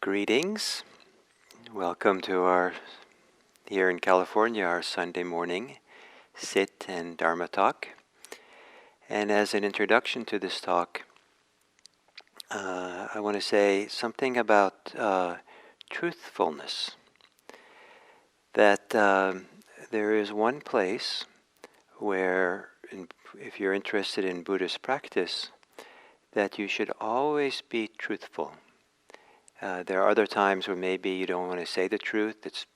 Greetings. Welcome to here in California, our Sunday morning sit and Dharma talk. And as an introduction to this talk, I want to say something about truthfulness. That there is one place where, if you're interested in Buddhist practice, that you should always be truthful. There are other times where maybe you don't want to say the truth. It's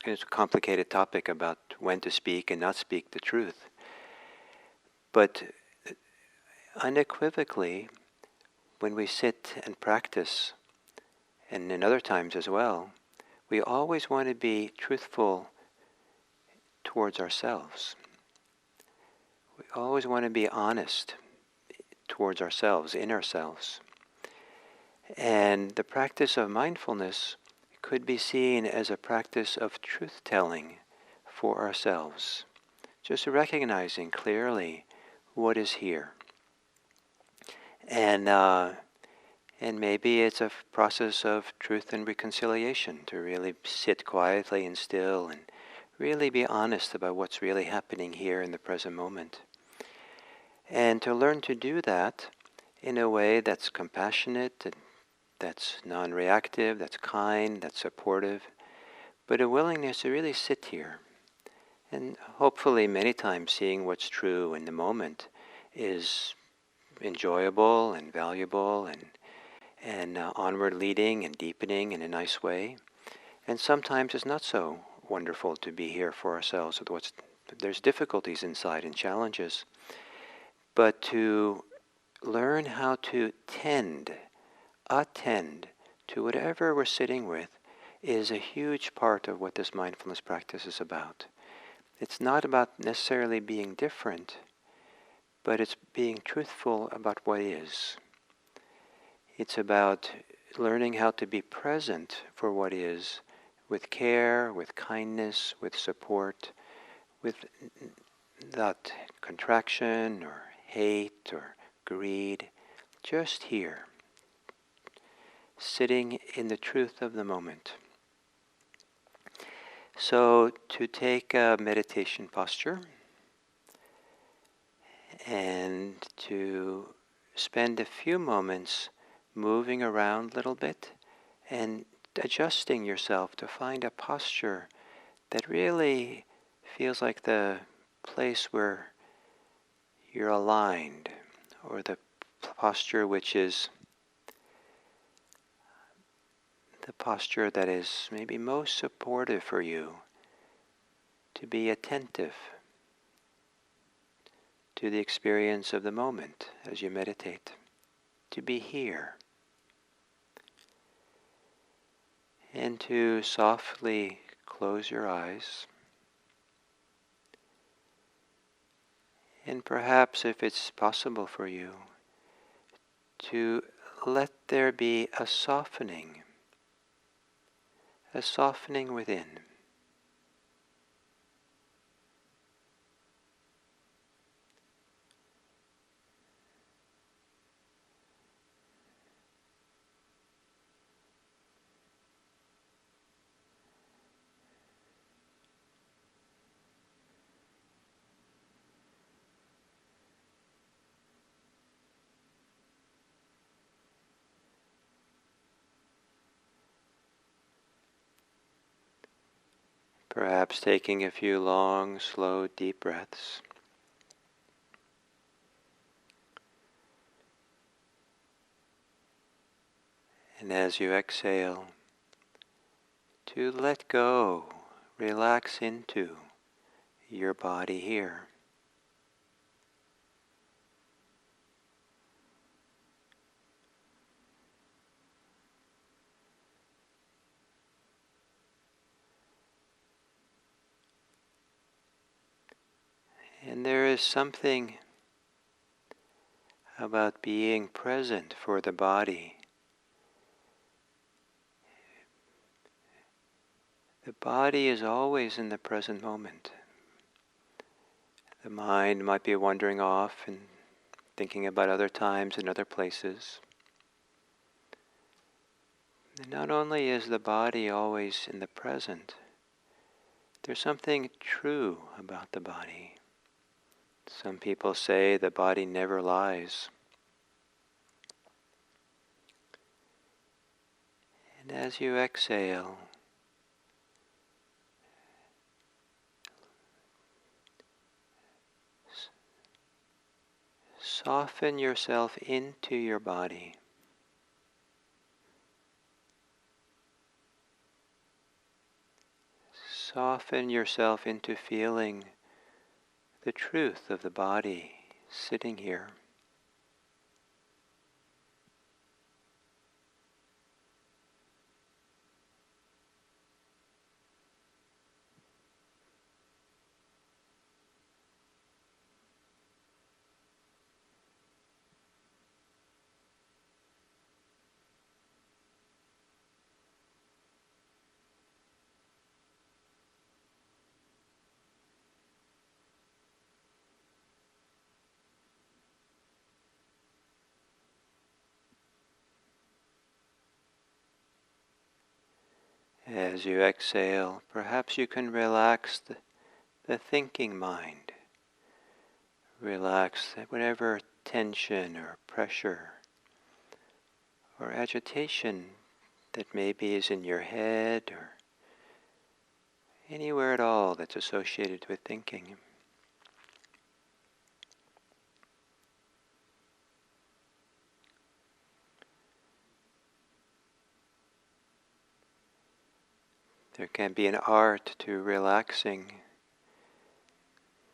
a complicated topic about when to speak and not speak the truth. But unequivocally, when we sit and practice, and in other times as well, we always want to be truthful towards ourselves. We always want to be honest towards ourselves, in ourselves. And the practice of mindfulness could be seen as a practice of truth-telling for ourselves, just recognizing clearly what is here. And maybe it's a process of truth and reconciliation, to really sit quietly and still and really be honest about what's really happening here in the present moment. And to learn to do that in a way that's compassionate, and that's non-reactive, that's kind, that's supportive, but a willingness to really sit here. And hopefully many times seeing what's true in the moment is enjoyable and valuable and onward leading and deepening in a nice way. And sometimes it's not so wonderful to be here for ourselves. There's difficulties inside and challenges. But to learn how to attend to whatever we're sitting with is a huge part of what this mindfulness practice is about. It's not about necessarily being different, but it's being truthful about what is. It's about learning how to be present for what is, with care, with kindness, with support, without contraction or hate or greed, just here, sitting in the truth of the moment. So to take a meditation posture and to spend a few moments moving around a little bit and adjusting yourself to find a posture that really feels like the place where you're aligned, or the posture which is the posture that is maybe most supportive for you, to be attentive to the experience of the moment as you meditate, to be here, and to softly close your eyes. And perhaps, if it's possible for you, to let there be a softening within. Perhaps taking a few long, slow, deep breaths. And as you exhale, to let go, relax into your body here. And there is something about being present for the body. The body is always in the present moment. The mind might be wandering off and thinking about other times and other places. And not only is the body always in the present, there's something true about the body. Some people say the body never lies. And as you exhale, soften yourself into your body. Soften yourself into feeling the truth of the body sitting here. As you exhale, perhaps you can relax the thinking mind. Relax whatever tension or pressure or agitation that maybe is in your head or anywhere at all that's associated with thinking. There can be an art to relaxing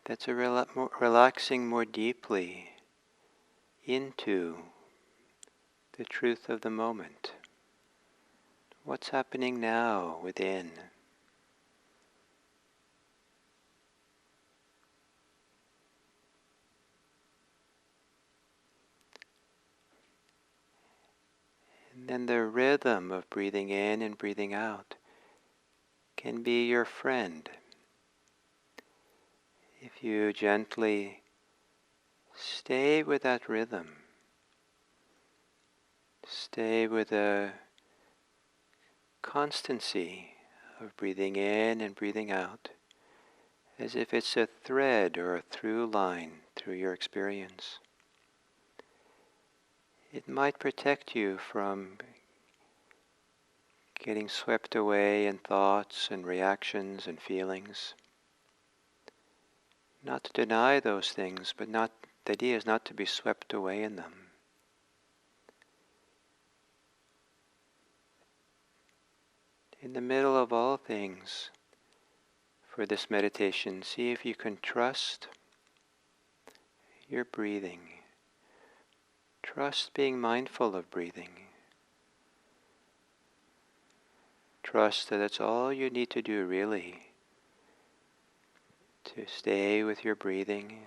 that's relaxing more deeply into the truth of the moment. What's happening now within? And then the rhythm of breathing in and breathing out can be your friend. If you gently stay with that rhythm, stay with a constancy of breathing in and breathing out, as if it's a thread or a through line through your experience. It might protect you from getting swept away in thoughts and reactions and feelings. Not to deny those things, but the idea is not to be swept away in them. In the middle of all things, for this meditation, see if you can trust your breathing. Trust being mindful of breathing. Trust that that's all you need to do really, to stay with your breathing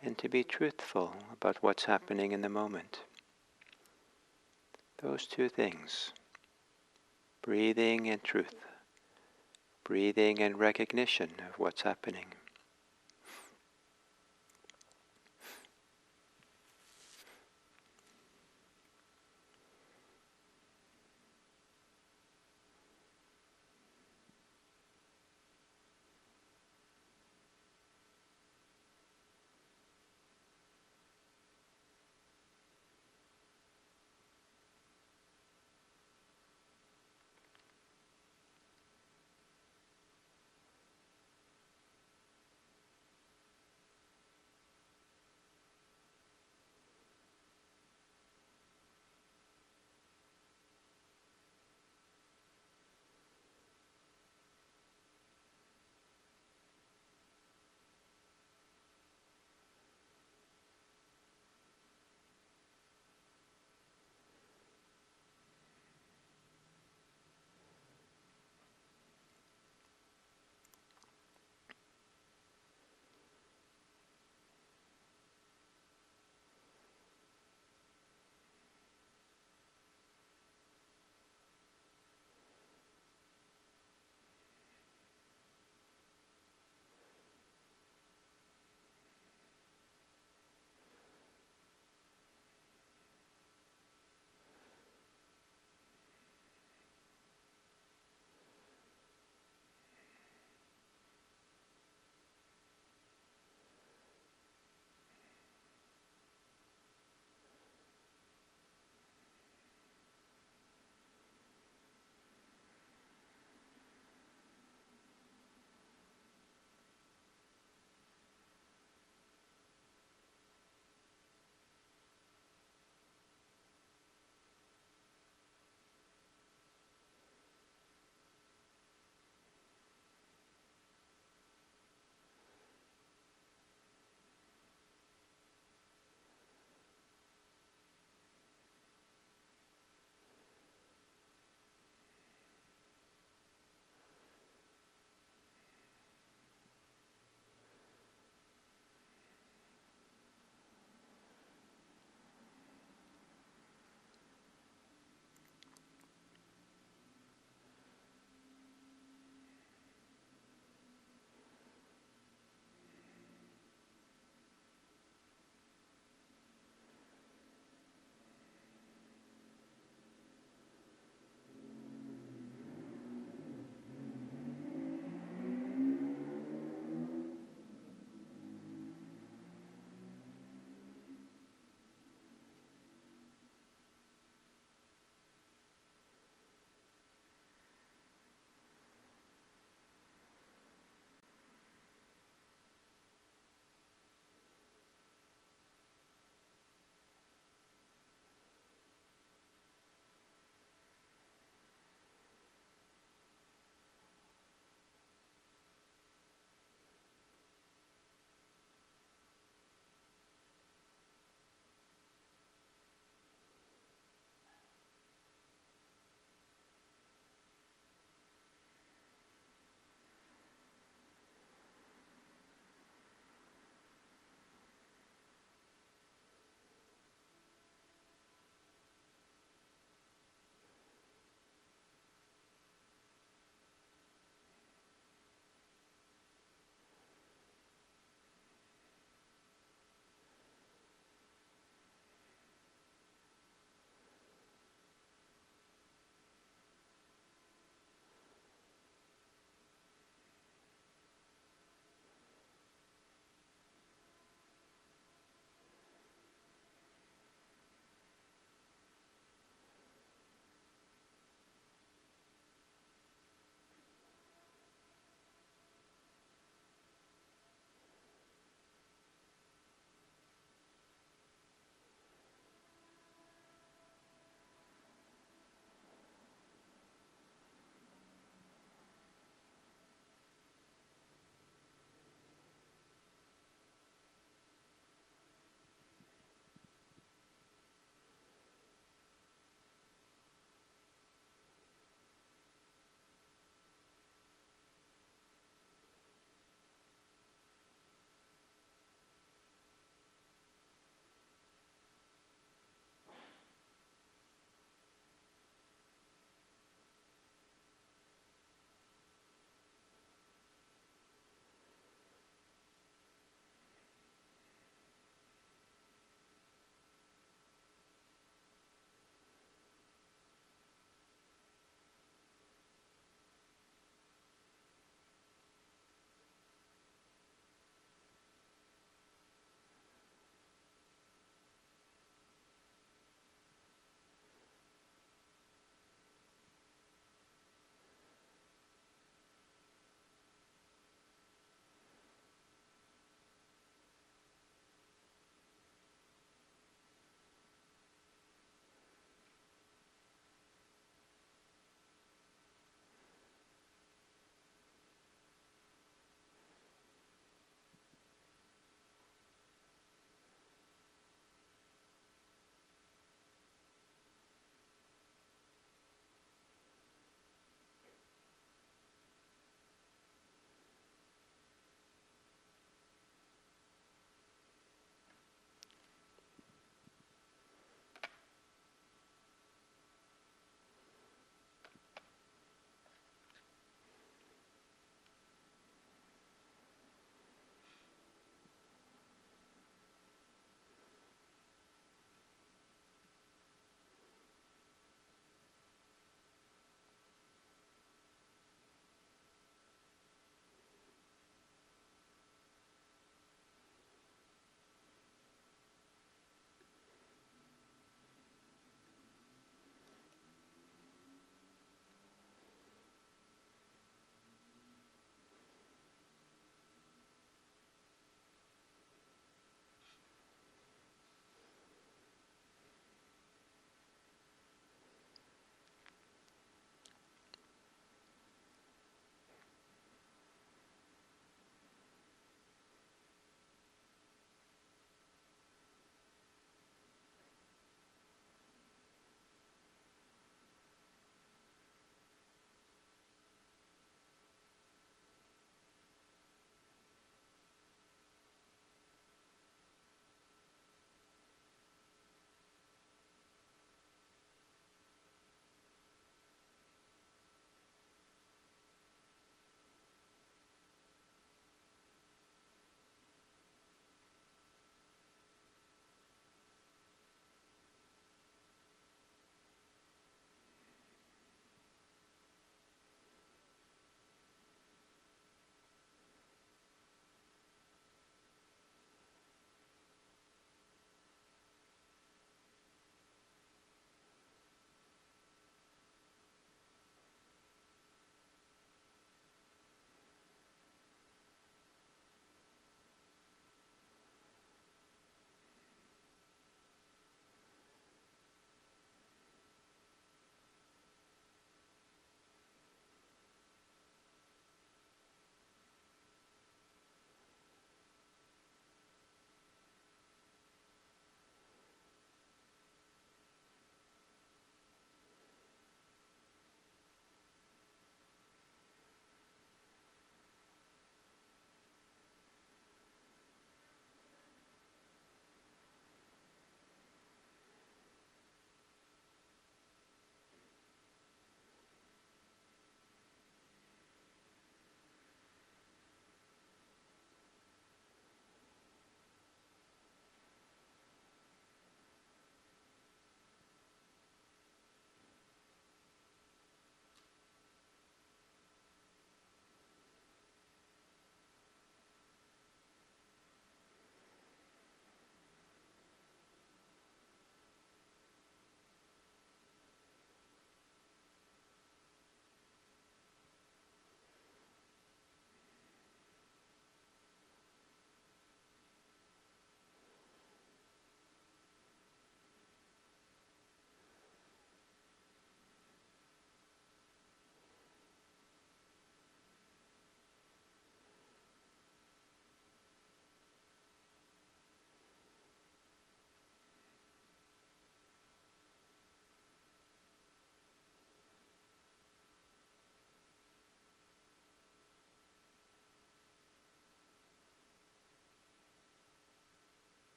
and to be truthful about what's happening in the moment. Those two things, breathing and truth, breathing and recognition of what's happening.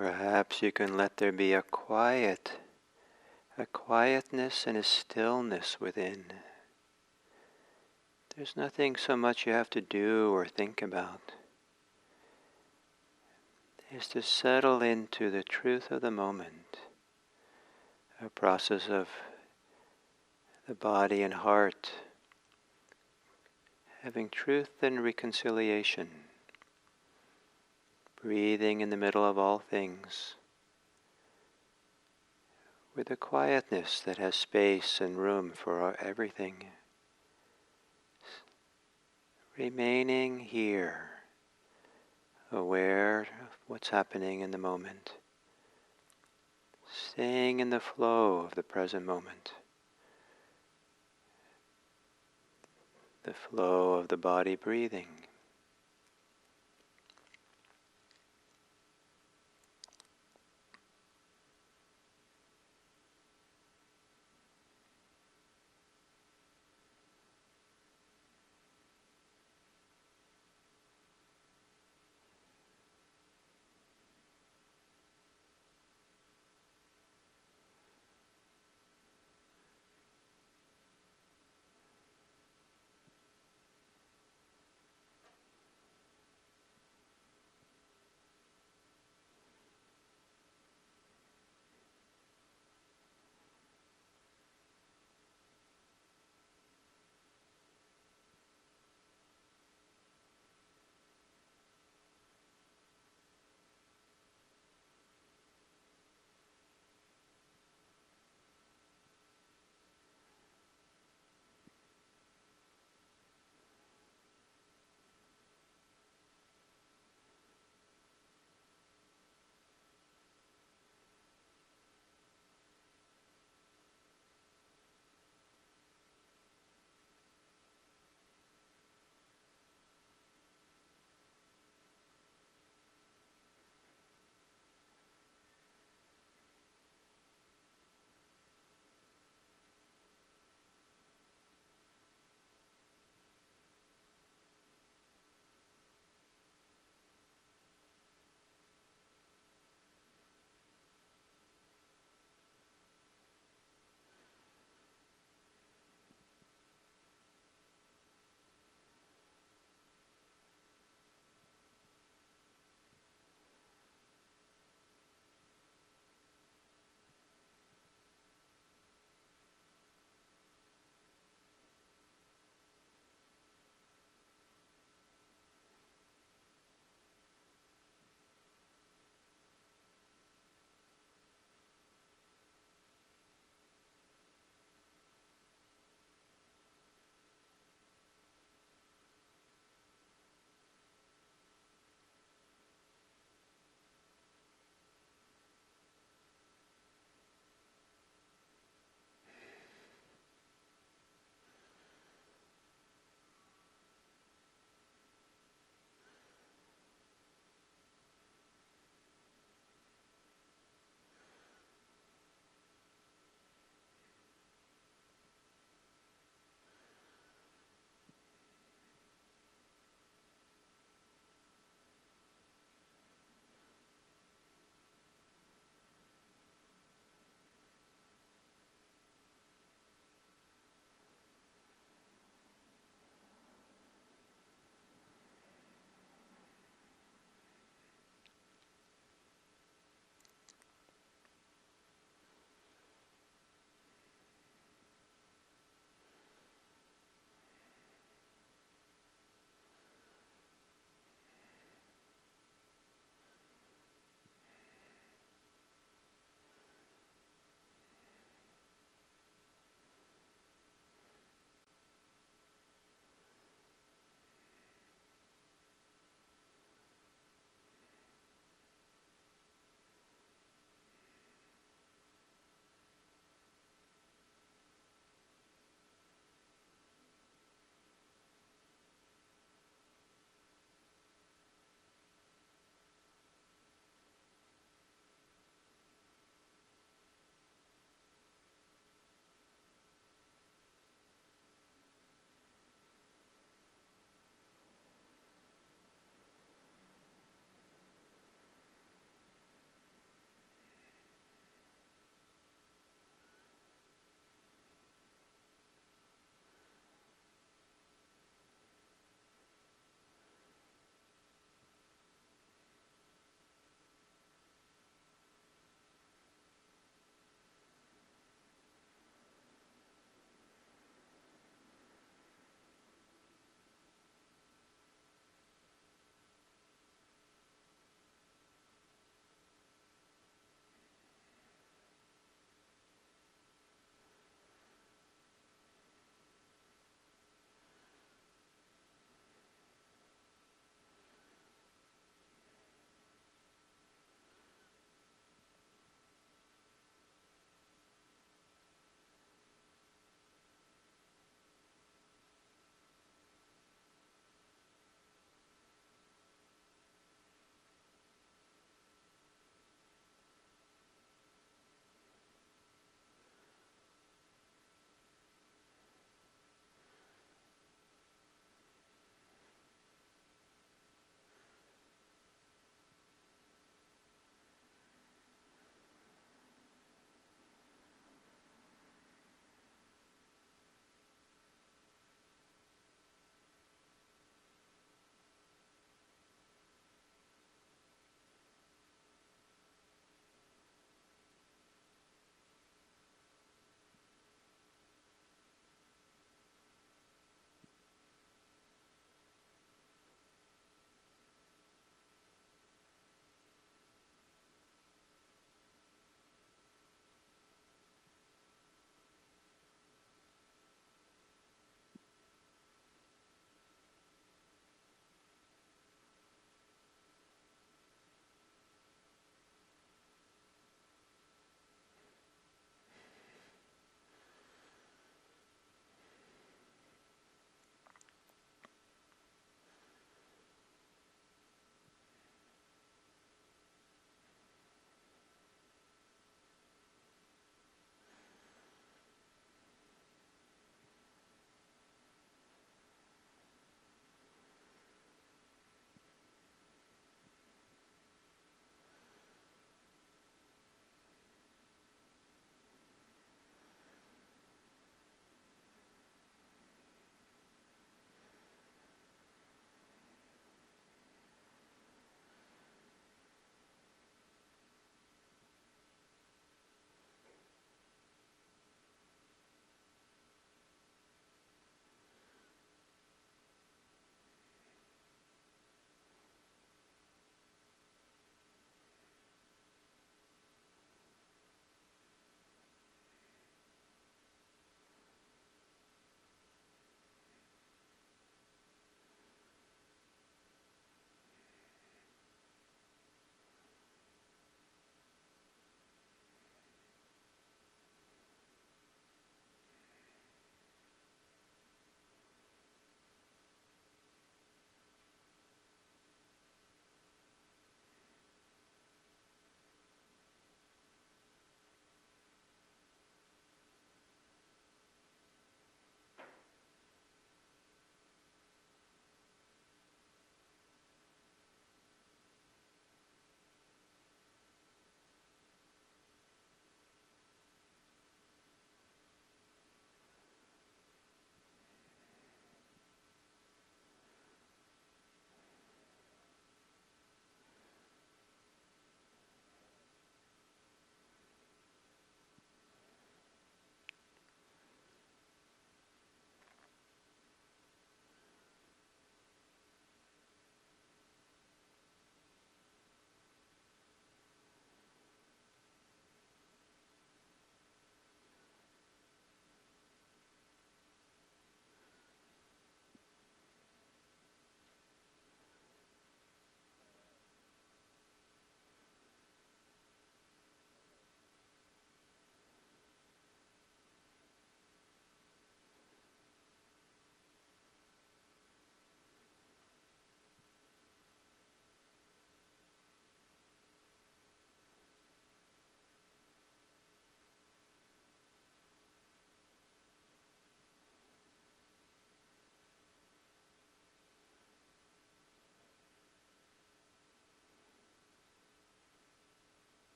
Perhaps you can let there be a quietness and a stillness within. There's nothing so much you have to do or think about. It's to settle into the truth of the moment, a process of the body and heart having truth and reconciliation, breathing in the middle of all things, with a quietness that has space and room for everything. Remaining here, aware of what's happening in the moment, staying in the flow of the present moment, the flow of the body breathing.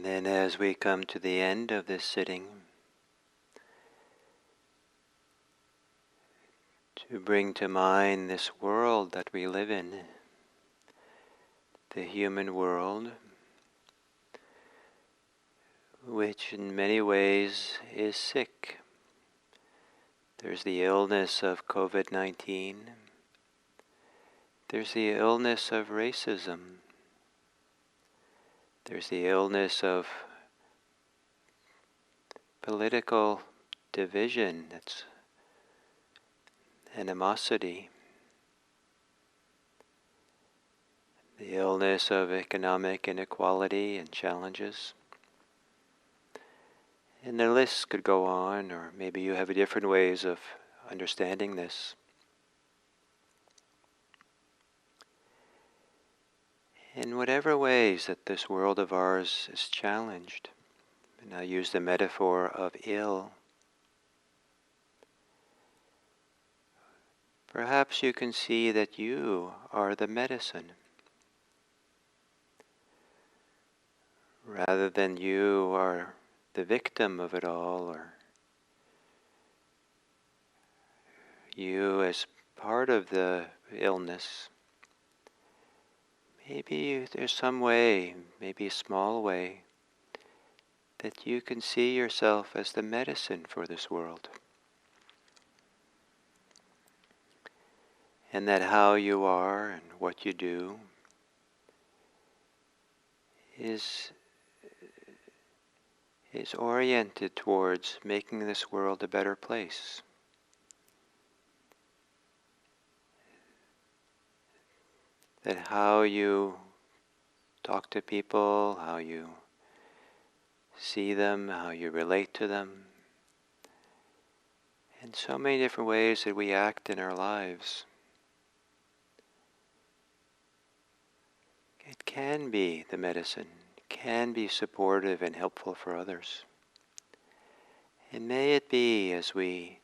And then as we come to the end of this sitting, to bring to mind this world that we live in, the human world, which in many ways is sick. There's the illness of COVID-19. There's the illness of racism. There's the illness of political division, that's animosity. The illness of economic inequality and challenges. And the list could go on, or maybe you have different ways of understanding this. In whatever ways that this world of ours is challenged, and I use the metaphor of ill, perhaps you can see that you are the medicine, rather than you are the victim of it all, or you as part of the illness. Maybe there's some way, maybe a small way, that you can see yourself as the medicine for this world. And that how you are and what you do is oriented towards making this world a better place. That how you talk to people, how you see them, how you relate to them, and so many different ways that we act in our lives, it can be the medicine, can be supportive and helpful for others. And may it be, as we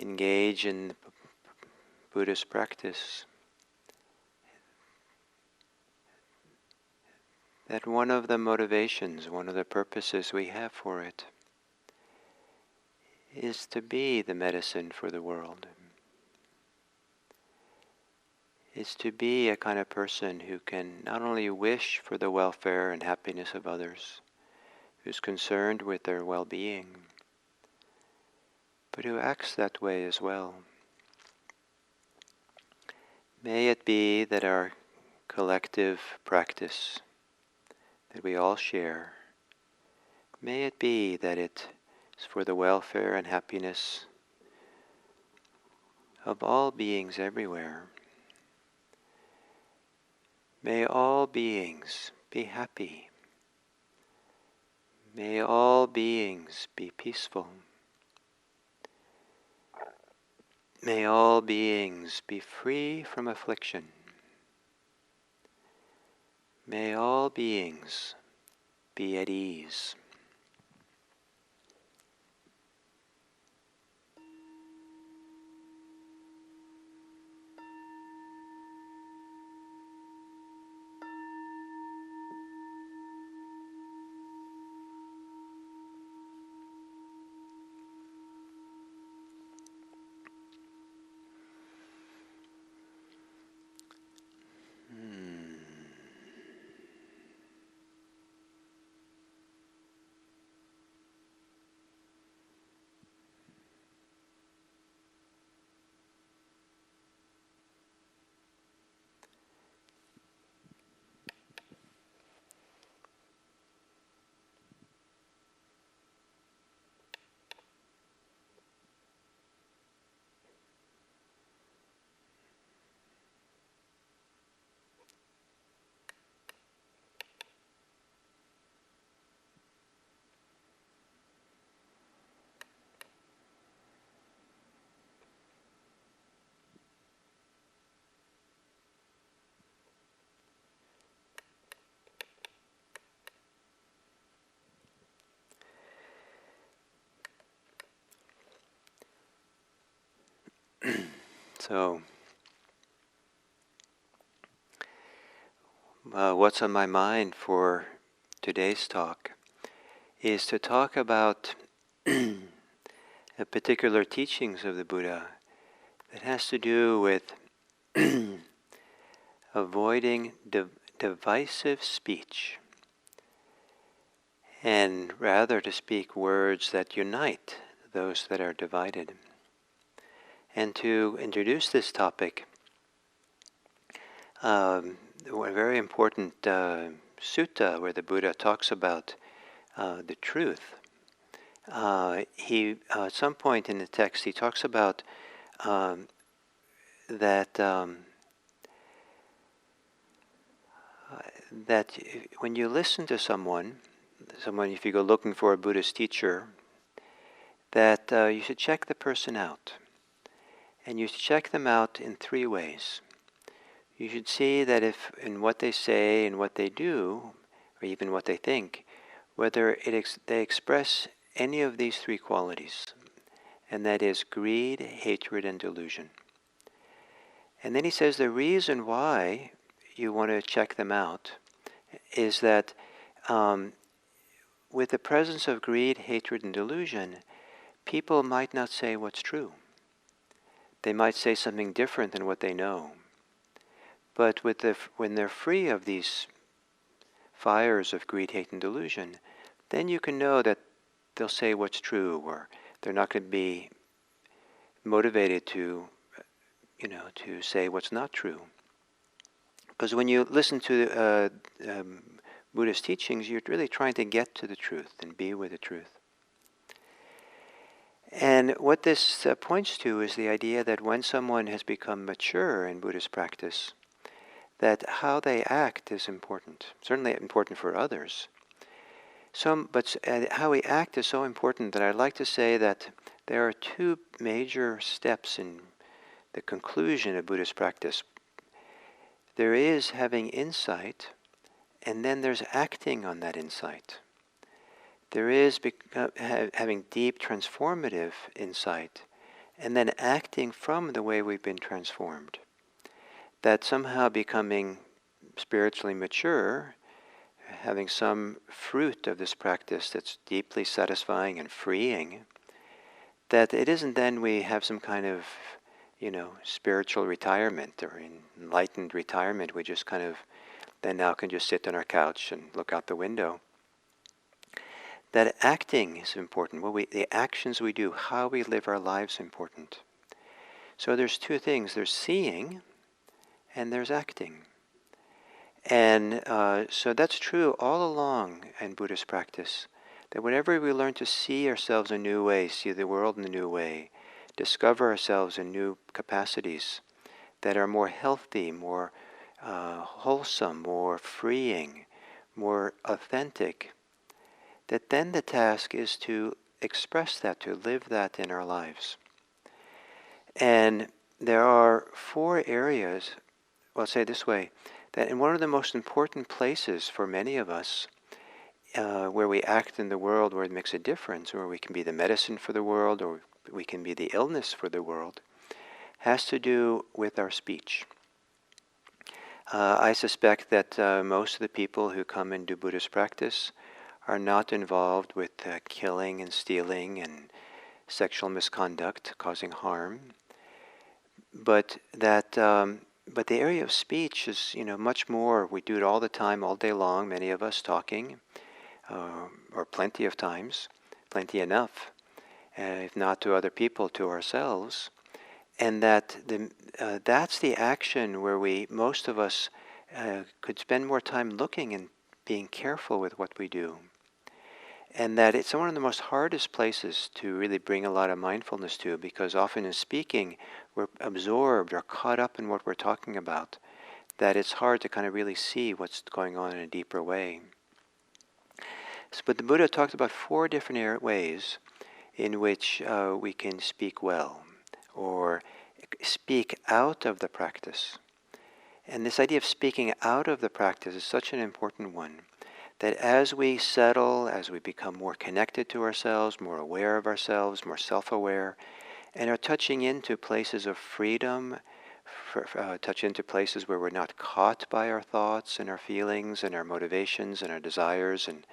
engage in Buddhist practice, that one of the motivations, one of the purposes we have for it, is to be the medicine for the world. Is to be a kind of person who can not only wish for the welfare and happiness of others, who's concerned with their well-being, but who acts that way as well. May it be that our collective practice that we all share, may it be that it is for the welfare and happiness of all beings everywhere. May all beings be happy. May all beings be peaceful. May all beings be free from affliction. May all beings be at ease. So, what's on my mind for today's talk is to talk about a particular teachings of the Buddha that has to do with avoiding divisive speech, and rather to speak words that unite those that are divided. And to introduce this topic, a very important sutta where the Buddha talks about the truth. He at some point in the text he talks about that that when you listen to someone, if you go looking for a Buddhist teacher, that you should check the person out. And you should check them out in three ways. You should see that if in what they say and what they do, or even what they think, whether they express any of these three qualities, and that is greed, hatred, and delusion. And then he says the reason why you want to check them out is that with the presence of greed, hatred, and delusion, people might not say what's true. They might say something different than what they know. But when they're free of these fires of greed, hate, and delusion, then you can know that they'll say what's true, or they're not going to be motivated to say what's not true. Because when you listen to Buddhist teachings, you're really trying to get to the truth and be with the truth. And what this points to is the idea that when someone has become mature in Buddhist practice, that how they act is important. Certainly important for others. But how we act is so important that I'd like to say that there are two major steps in the conclusion of Buddhist practice. There is having insight, and then there's acting on that insight. There is having deep transformative insight, and then acting from the way we've been transformed. That somehow becoming spiritually mature, having some fruit of this practice that's deeply satisfying and freeing, that it isn't then we have some kind of, spiritual retirement or enlightened retirement. We just kind of then now can just sit on our couch and look out the window. That acting is important. The actions we do, how we live our lives, is important. So there's two things. There's seeing, and there's acting. And so that's true all along in Buddhist practice. That whenever we learn to see ourselves in a new way, see the world in a new way, discover ourselves in new capacities that are more healthy, more wholesome, more freeing, more authentic, that then the task is to express that, to live that in our lives. And there are 4 areas, well, I'll say it this way, that in one of the most important places for many of us, where we act in the world, where it makes a difference, where we can be the medicine for the world, or we can be the illness for the world, has to do with our speech. I suspect that most of the people who come and do Buddhist practice are not involved with killing and stealing and sexual misconduct causing harm, but the area of speech is much more. We do it all the time, all day long. Many of us talking, or plenty of times, plenty enough, if not to other people, to ourselves, and that that's the action where most of us could spend more time looking and being careful with what we do. And that it's one of the most hardest places to really bring a lot of mindfulness to, because often in speaking, we're absorbed or caught up in what we're talking about, that it's hard to kind of really see what's going on in a deeper way. But the Buddha talked about 4 different ways in which we can speak well, or speak out of the practice. And this idea of speaking out of the practice is such an important one. That as we settle, as we become more connected to ourselves, more aware of ourselves, more self-aware, and are touching into places of freedom, touch into places where we're not caught by our thoughts and our feelings and our motivations and our desires and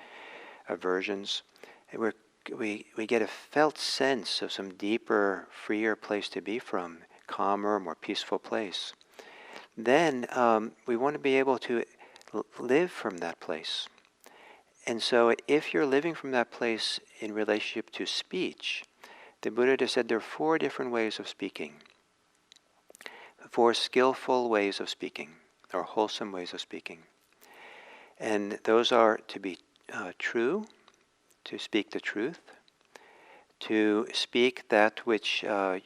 aversions. And we get a felt sense of some deeper, freer place to be from, calmer, more peaceful place. Then we want to be able to live from that place. And so if you're living from that place in relationship to speech, the Buddha said there are 4 different ways of speaking. 4 skillful ways of speaking, or wholesome ways of speaking. And those are to be true, to speak the truth, to speak that which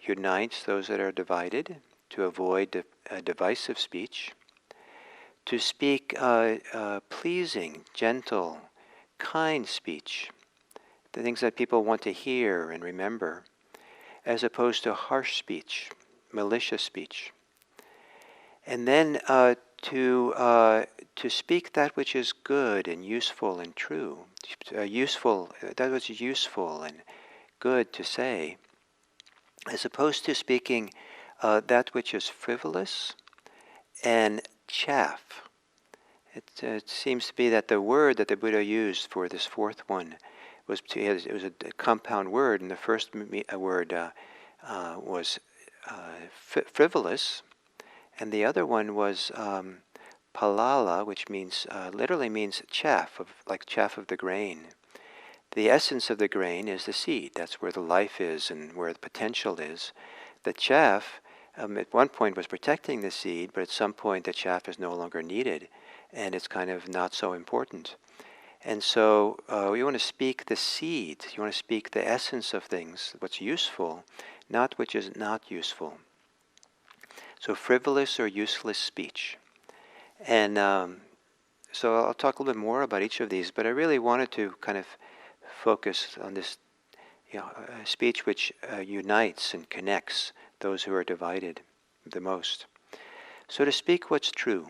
unites those that are divided, to avoid divisive speech, to speak pleasing, gentle, kind speech, the things that people want to hear and remember, as opposed to harsh speech, malicious speech. And then to speak that which is good and useful and true, that which is useful and good to say, as opposed to speaking that which is frivolous and chaff. It seems to be that the word that the Buddha used for this 4th one it was a compound word, and the first word was frivolous, and the other one was palala, which means literally means chaff, like chaff of the grain. The essence of the grain is the seed. That's where the life is and where the potential is. The chaff, at one point, was protecting the seed, but at some point the chaff is no longer needed, and it's kind of not so important. And so you want to speak the seed. You want to speak the essence of things, what's useful, not which is not useful. So frivolous or useless speech. And so I'll talk a little bit more about each of these, but I really wanted to kind of focus on this speech which unites and connects those who are divided the most. So to speak what's true.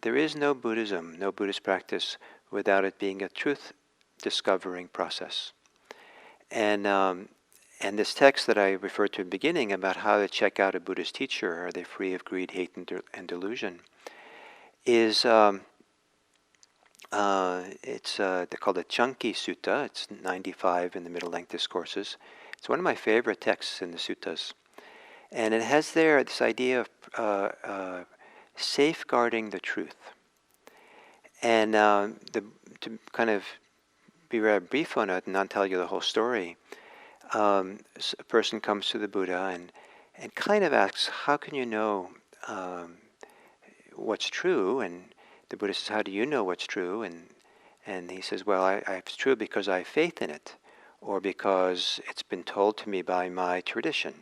There is no Buddhism, no Buddhist practice without it being a truth-discovering process. And this text that I referred to in the beginning about how to check out a Buddhist teacher, are they free of greed, hate, and delusion, is it's they're called the Chanki Sutta. It's 95 in the Middle Length Discourses. It's one of my favorite texts in the suttas. And it has there this idea of safeguarding the truth. And to kind of be very brief on it and not tell you the whole story, a person comes to the Buddha and kind of asks, how can you know what's true? And the Buddha says, how do you know what's true? And he says, well, it's true because I have faith in it, or because it's been told to me by my tradition.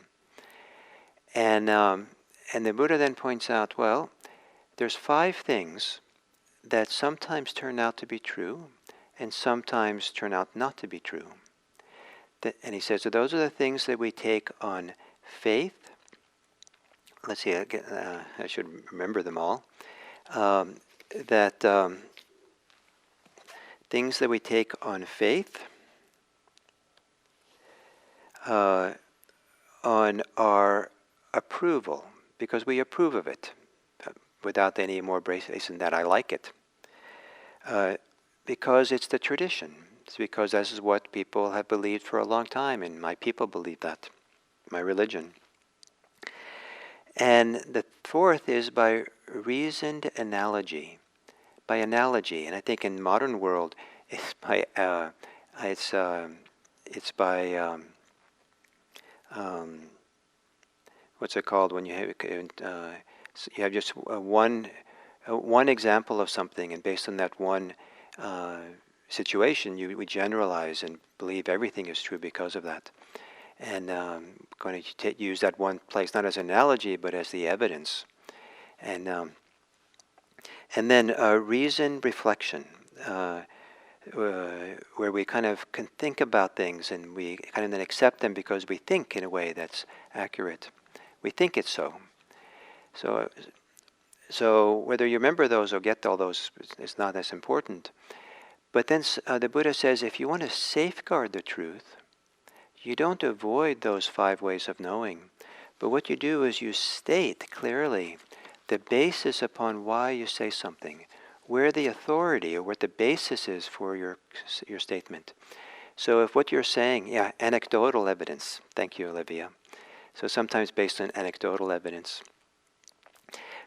And the Buddha then points out, well, there's 5 things that sometimes turn out to be true and sometimes turn out not to be true. And he says, so those are the things that we take on faith. Let's see, I should remember them all. Things that we take on faith, on our approval, because we approve of it, without any more basis than that I like it. Because it's the tradition. It's because this is what people have believed for a long time, and my people believe that, my religion. And the 4th is by reasoned analogy. By analogy, and I think in modern world, it's by what's it called when you have just one example of something, and based on that one situation, we generalize and believe everything is true because of that. And going to use that one place not as an analogy, but as the evidence. And then reasoned reflection, where we kind of can think about things and we kind of then accept them because we think in a way that's accurate. We think it's so. So whether you remember those or get all those is not as important. But then the Buddha says, if you want to safeguard the truth, you don't avoid those 5 ways of knowing, But what you do is you state clearly the basis upon why you say something, where the authority or what the basis is for your statement. So if what you're saying, anecdotal evidence. Thank you, Olivia. So sometimes based on anecdotal evidence.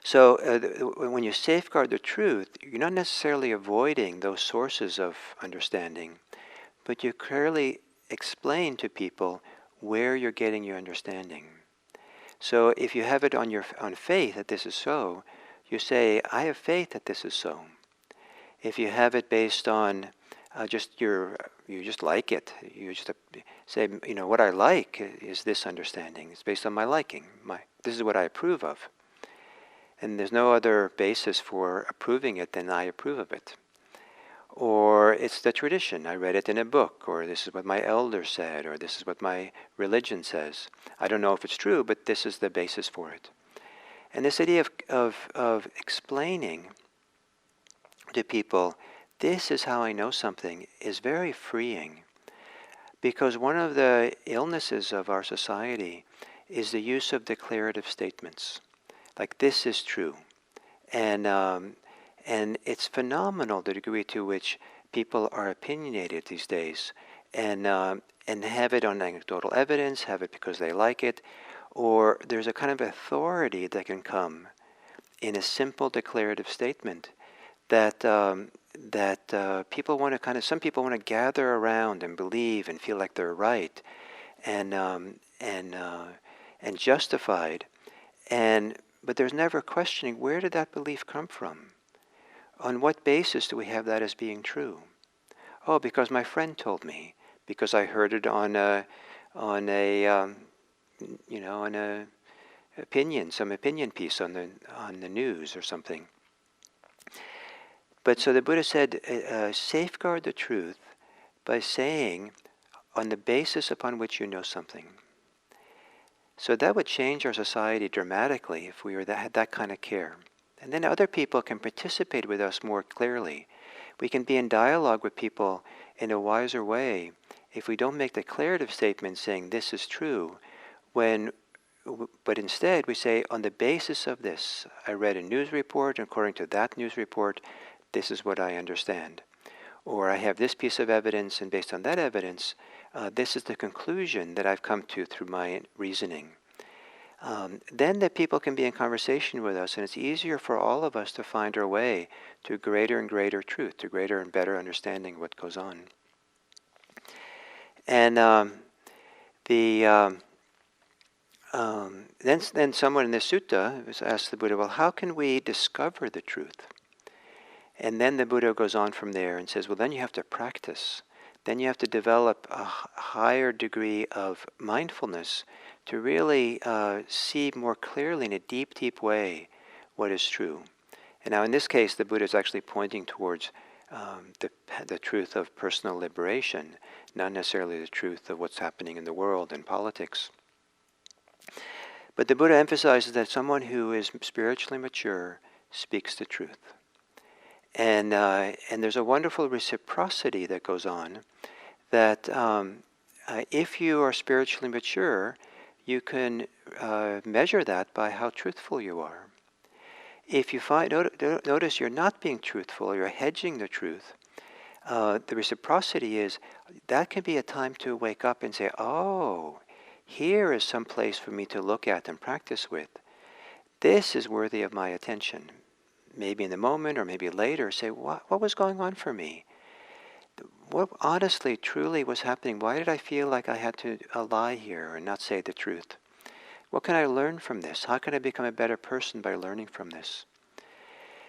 So when you safeguard the truth, you're not necessarily avoiding those sources of understanding, but you clearly explain to people where you're getting your understanding. So if you have it on faith that this is so, you say, I have faith that this is so. If you have it based on you just like it, you just say, what I like is this understanding. It's based on my liking. This is what I approve of. And there's no other basis for approving it than I approve of it. Or it's the tradition. I read it in a book, or this is what my elder said, or this is what my religion says. I don't know if it's true, but this is the basis for it. And this idea of explaining to people, this is how I know something, is very freeing. Because one of the illnesses of our society is the use of declarative statements. Like, this is true. And it's phenomenal the degree to which people are opinionated these days, and have it on anecdotal evidence, have it because they like it, or there's a kind of authority that can come in a simple declarative statement that people want to some people want to gather around and believe and feel like they're right, and justified, but there's never questioning, where did that belief come from? On what basis do we have that as being true? Oh, because my friend told me, because I heard it on a some opinion piece on the news or something. But so the Buddha said, safeguard the truth by saying, on the basis upon which you know something. So that would change our society dramatically if we had that kind of care. And then other people can participate with us more clearly. We can be in dialogue with people in a wiser way if we don't make declarative statements saying this is true, but instead we say, on the basis of this, I read a news report, and according to that news report, this is what I understand. Or I have this piece of evidence, and based on that evidence, this is the conclusion that I've come to through my reasoning. Then the people can be in conversation with us, and it's easier for all of us to find our way to greater and greater truth, to greater and better understanding what goes on. And then someone in the sutta was asked the Buddha, well, how can we discover the truth? And then the Buddha goes on from there and says, well, then you have to practice. Then you have to develop a higher degree of mindfulness to really see more clearly in a deep, deep way what is true. And now in this case, the Buddha is actually pointing towards the truth of personal liberation, not necessarily the truth of what's happening in the world and politics. But the Buddha emphasizes that someone who is spiritually mature speaks the truth. And there's a wonderful reciprocity that goes on, that if you are spiritually mature, you can measure that by how truthful you are. If you notice you're not being truthful, you're hedging the truth, the reciprocity is, that can be a time to wake up and say, oh, here is some place for me to look at and practice with. This is worthy of my attention. Maybe in the moment or maybe later, say, what was going on for me? What honestly, truly was happening? Why did I feel like I had to lie here and not say the truth? What can I learn from this? How can I become a better person by learning from this?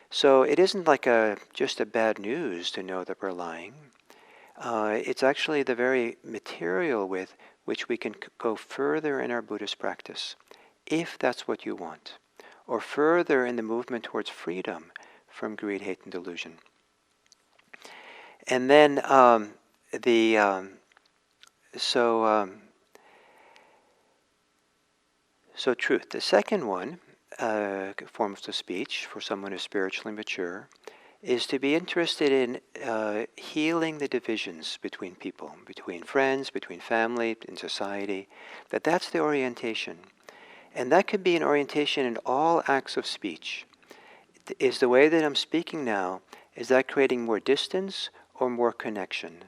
So it isn't like just a bad news to know that we're lying. It's actually the very material with which we can go further in our Buddhist practice, if that's what you want, or further in the movement towards freedom from greed, hate, and delusion. And then so truth. The second one, forms of speech for someone who's spiritually mature, is to be interested in healing the divisions between people, between friends, between family, in society. That's the orientation. And that could be an orientation in all acts of speech. Is the way that I'm speaking now, is that creating more distance or more connection?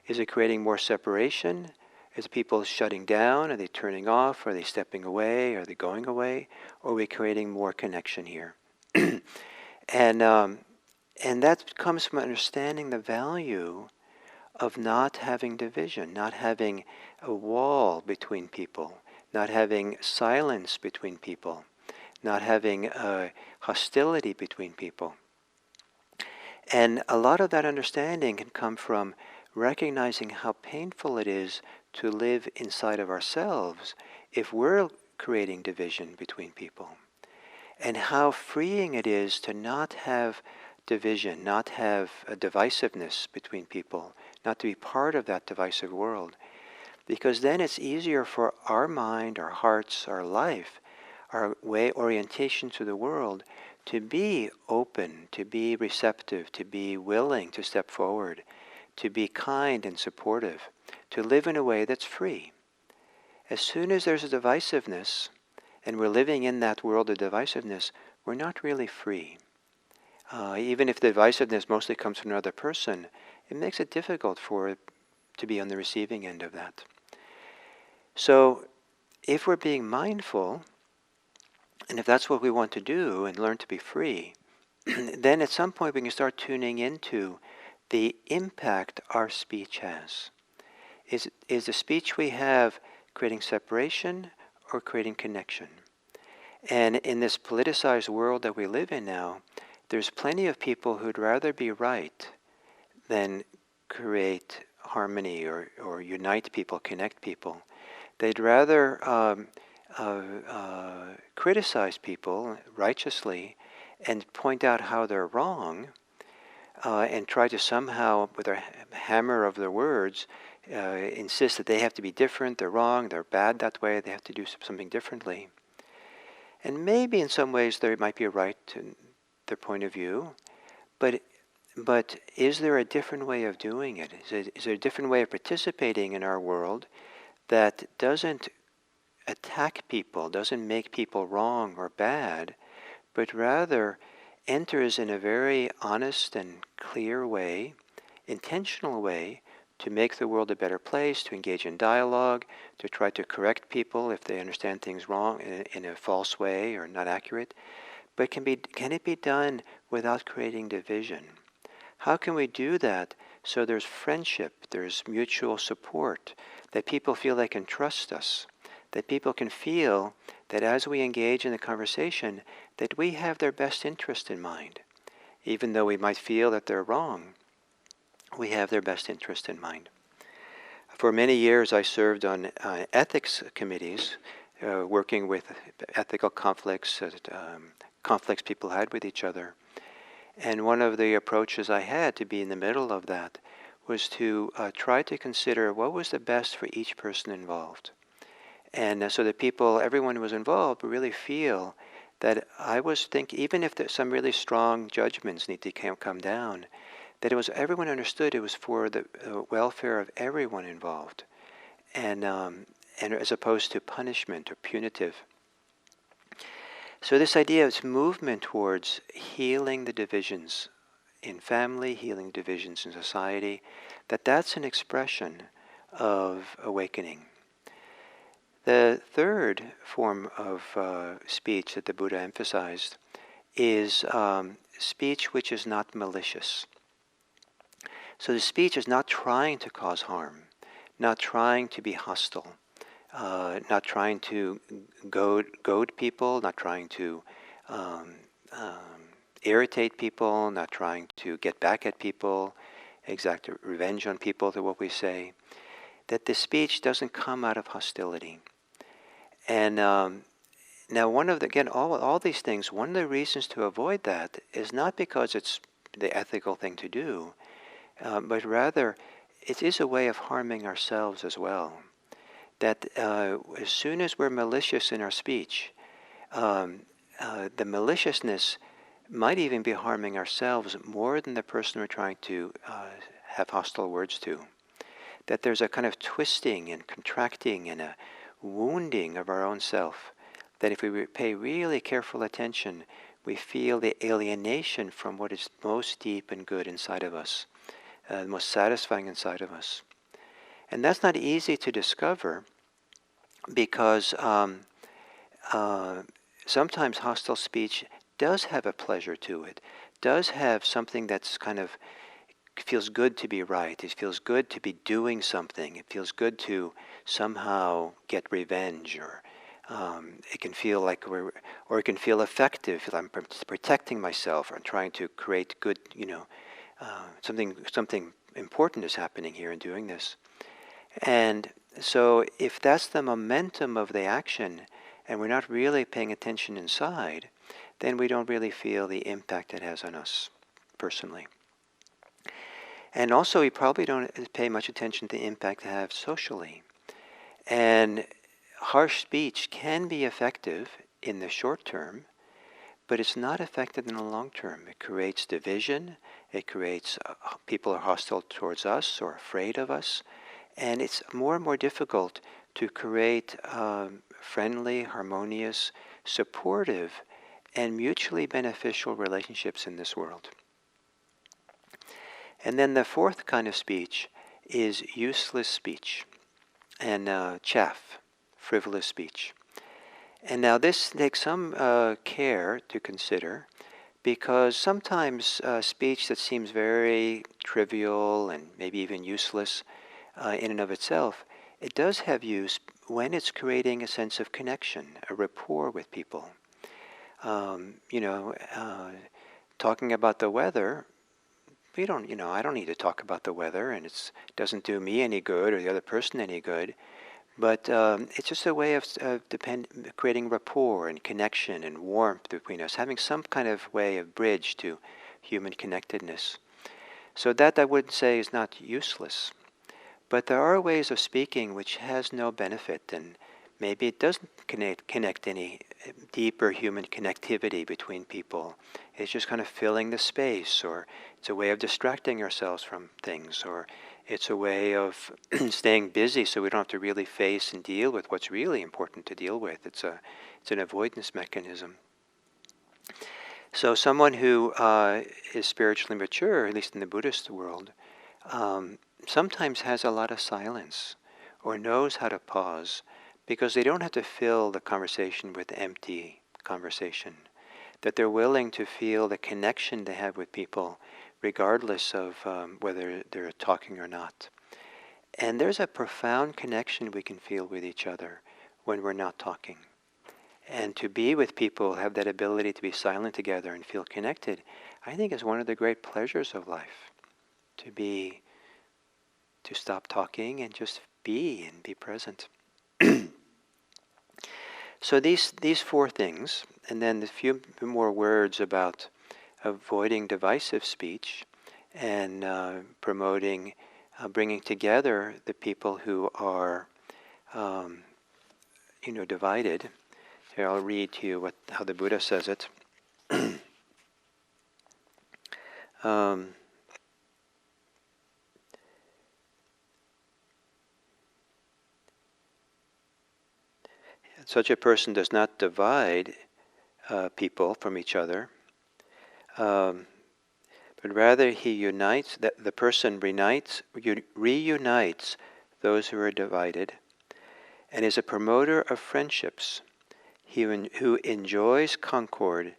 Is it creating more separation? Is people shutting down? Are they turning off? Are they stepping away? Are they going away? Or are we creating more connection here? and that comes from understanding the value of not having division, not having a wall between people, not having silence between people, not having hostility between people. And a lot of that understanding can come from recognizing how painful it is to live inside of ourselves if we're creating division between people. And how freeing it is to not have division, not have a divisiveness between people, not to be part of that divisive world. Because then it's easier for our mind, our hearts, our life, our way orientation to the world to be open, to be receptive, to be willing to step forward, to be kind and supportive, to live in a way that's free. As soon as there's a divisiveness, and we're living in that world of divisiveness, we're not really free. Even if the divisiveness mostly comes from another person, it makes it difficult for it to be on the receiving end of that. So if we're being mindful, and if that's what we want to do and learn to be free, then at some point we can start tuning into the impact our speech has. Is the speech we have creating separation or creating connection? And in this politicized world that we live in now, there's plenty of people who'd rather be right than create harmony or unite people, connect people. They'd rather criticize people righteously and point out how they're wrong and try to somehow, with their hammer of their words, insist that they have to be different, they're wrong, they're bad that way, they have to do something differently. And maybe in some ways there might be a right to their point of view, but is there a different way of doing it? Is there a different way of participating in our world that doesn't attack people, doesn't make people wrong or bad, but rather enters in a very honest and clear way, intentional way, to make the world a better place, to engage in dialogue, to try to correct people if they understand things wrong in a false way or not accurate. But can it be done without creating division? How can we do that so there's friendship, there's mutual support, that people feel they can trust us, that people can feel that as we engage in the conversation, that we have their best interest in mind. Even though we might feel that they're wrong, we have their best interest in mind. For many years I served on ethics committees, working with ethical conflicts, conflicts people had with each other. And one of the approaches I had to be in the middle of that was to try to consider what was the best for each person involved. And so that everyone who was involved, would really feel that I was thinking, even if there's some really strong judgments need to come down, that everyone understood it was for the welfare of everyone involved, and as opposed to punishment or punitive. So this idea of this movement towards healing the divisions in family, healing divisions in society, that's an expression of awakening. The third form of speech that the Buddha emphasized is speech which is not malicious. So the speech is not trying to cause harm, not trying to be hostile, not trying to goad people, not trying to irritate people, not trying to get back at people, exact revenge on people, to what we say. That the speech doesn't come out of hostility. And now all these things, one of the reasons to avoid that is not because it's the ethical thing to do, but rather it is a way of harming ourselves as well. That as soon as we're malicious in our speech, the maliciousness might even be harming ourselves more than the person we're trying to have hostile words to. That there's a kind of twisting and contracting and a wounding of our own self that if we pay really careful attention, we feel the alienation from what is most deep and good inside of us, the most satisfying inside of us. And that's not easy to discover because sometimes hostile speech does have a pleasure to it, does have something that's kind of feels good to be right. It feels good to be doing something. It feels good to somehow get revenge, or it can feel like or it can feel effective. I'm protecting myself. I'm trying to create good. Something important is happening here in doing this. And so, if that's the momentum of the action, and we're not really paying attention inside, then we don't really feel the impact it has on us personally. And also, we probably don't pay much attention to the impact it has socially. And harsh speech can be effective in the short term, but it's not effective in the long term. It creates division. It creates people are hostile towards us or afraid of us. And it's more and more difficult to create friendly, harmonious, supportive, and mutually beneficial relationships in this world. And then the fourth kind of speech is useless speech and chaff, frivolous speech. And now this takes some care to consider, because sometimes speech that seems very trivial and maybe even useless in and of itself, it does have use when it's creating a sense of connection, a rapport with people. Talking about the weather, I don't need to talk about the weather, and it doesn't do me any good or the other person any good. But it's just a way of creating rapport and connection and warmth between us, having some kind of way of bridge to human connectedness. So that I wouldn't say is not useless. But there are ways of speaking which has no benefit, and maybe it doesn't connect any deeper human connectivity between people. It's just kind of filling the space, or it's a way of distracting ourselves from things, or it's a way of staying busy so we don't have to really face and deal with what's really important to deal with. It's an avoidance mechanism. So someone who is spiritually mature, at least in the Buddhist world, sometimes has a lot of silence or knows how to pause, because they don't have to fill the conversation with empty conversation, that they're willing to feel the connection they have with people regardless of whether they're talking or not. And there's a profound connection we can feel with each other when we're not talking. And to be with people, have that ability to be silent together and feel connected, I think is one of the great pleasures of life. To stop talking and just be and be present. So these four things, and then a few more words about avoiding divisive speech and promoting, bringing together the people who are, divided. Here, I'll read to you how the Buddha says it. Such a person does not divide people from each other, but rather he unites, that the person reunites those who are divided, and is a promoter of friendships. He who enjoys concord,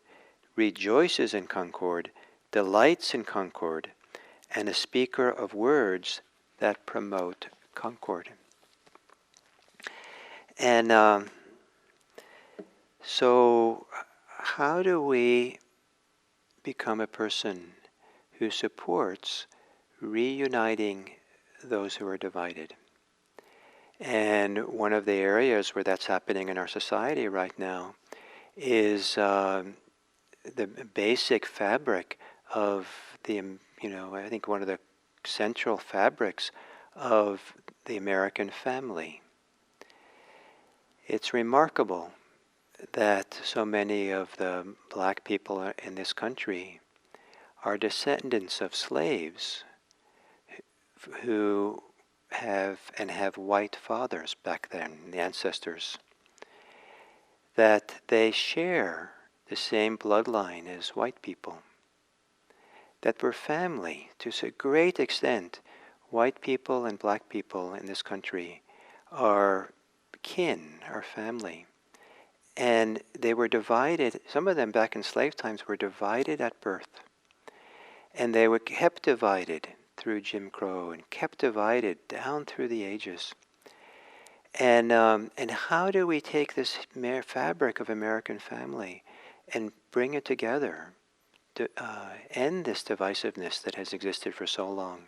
rejoices in concord, delights in concord, and a speaker of words that promote concord. And so how do we become a person who supports reuniting those who are divided? And one of the areas where that's happening in our society right now is the basic fabric of I think one of the central fabrics of the American family. It's remarkable that so many of the black people in this country are descendants of slaves who have white fathers back then, the ancestors. that they share the same bloodline as white people, that we're family to a great extent. White people and black people in this country are kin, are family. And they were divided, some of them back in slave times were divided at birth. And they were kept divided through Jim Crow and kept divided down through the ages. And how do we take this fabric of American family and bring it together to end this divisiveness that has existed for so long?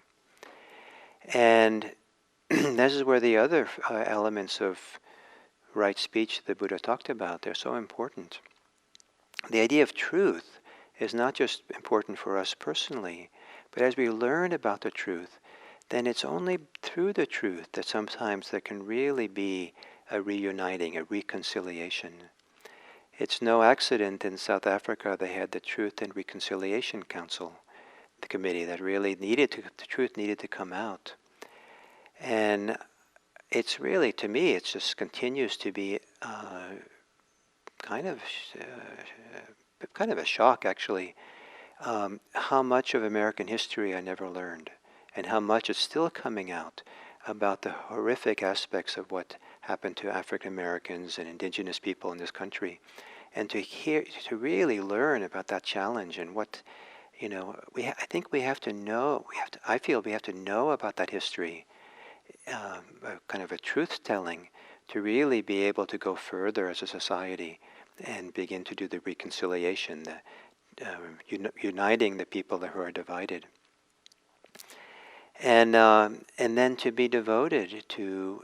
And this is where the other elements of right speech the Buddha talked about, they're so important. The idea of truth is not just important for us personally, but as we learn about the truth, then it's only through the truth that sometimes there can really be a reuniting, a reconciliation. It's no accident in South Africa they had the Truth and Reconciliation Council, the committee that really the truth needed to come out. And it's really, to me, it just continues to be kind of a shock, actually, how much of American history I never learned, and how much is still coming out about the horrific aspects of what happened to African Americans and indigenous people in this country, and to really learn about that challenge and what, I think we have to know. I feel we have to know about that history, kind of a truth-telling, to really be able to go further as a society and begin to do the reconciliation, uniting the people who are divided. And then to be devoted to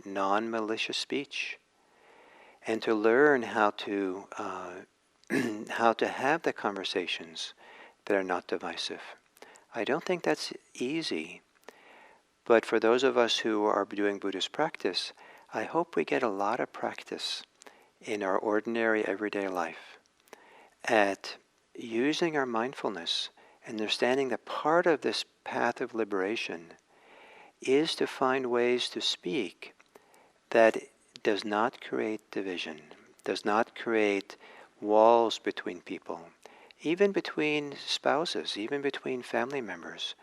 non-malicious speech, and to learn how to have the conversations that are not divisive. I don't think that's easy, but for those of us who are doing Buddhist practice, I hope we get a lot of practice in our ordinary everyday life at using our mindfulness, understanding that part of this path of liberation is to find ways to speak that does not create division, does not create walls between people, even between spouses, even between family members.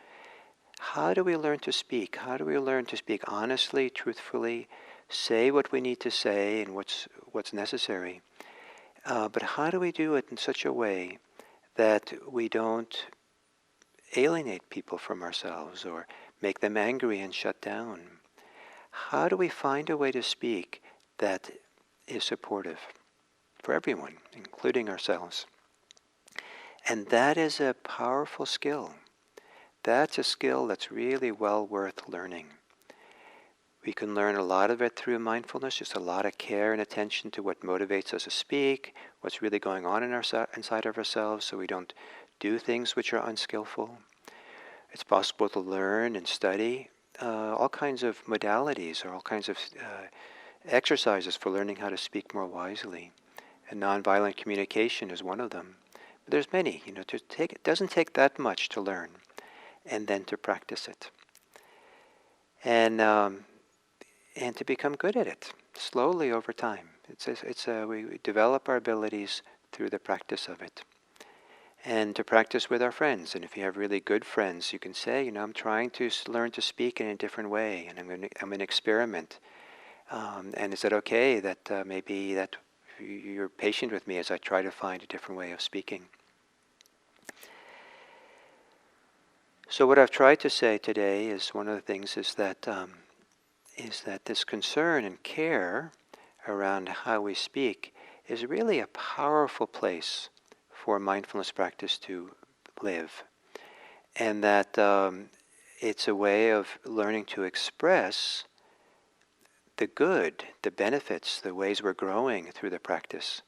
How do we learn to speak? How do we learn to speak honestly, truthfully, say what we need to say and what's necessary? But how do we do it in such a way that we don't alienate people from ourselves or make them angry and shut down? How do we find a way to speak that is supportive for everyone, including ourselves? And that is a powerful skill. That's a skill that's really well worth learning. We can learn a lot of it through mindfulness, just a lot of care and attention to what motivates us to speak, what's really going on inside of ourselves, so we don't do things which are unskillful. It's possible to learn and study all kinds of modalities or all kinds of exercises for learning how to speak more wisely. And nonviolent communication is one of them. But there's many. It doesn't take that much to learn, and then to practice it, and to become good at it slowly over time. We develop our abilities through the practice of it. And to practice with our friends. And if you have really good friends, you can say, I'm trying to learn to speak in a different way, and I'm going to experiment. And is it okay that maybe that you're patient with me as I try to find a different way of speaking? So what I've tried to say today is one of the things is that this concern and care around how we speak is really a powerful place for mindfulness practice to live, and that it's a way of learning to express the good, the benefits, the ways we're growing through the practice.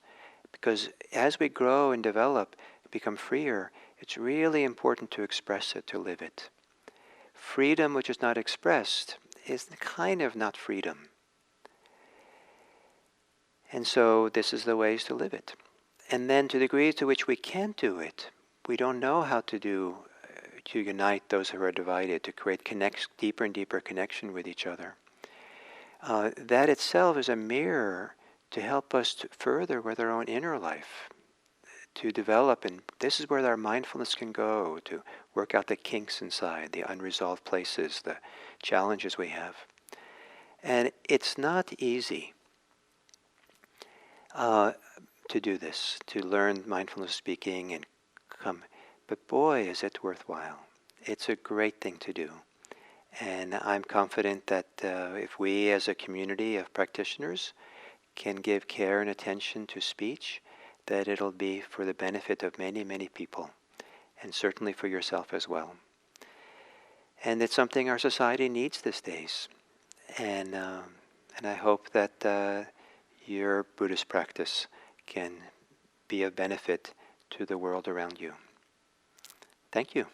Because as we grow and develop, become freer, it's really important to express it, to live it. Freedom which is not expressed is kind of not freedom. And so this is the ways to live it. And then to the degree to which we can't do it, we don't know how to unite those who are divided, to create deeper and deeper connection with each other. That itself is a mirror to help us to further with our own inner life, to develop, and this is where our mindfulness can go, to work out the kinks inside, the unresolved places, the challenges we have. And it's not easy to do this, to learn mindfulness speaking and come, but boy, is it worthwhile. It's a great thing to do. And I'm confident that if we as a community of practitioners can give care and attention to speech, that it'll be for the benefit of many, many people, and certainly for yourself as well. And it's something our society needs these days. And I hope that your Buddhist practice can be of benefit to the world around you. Thank you.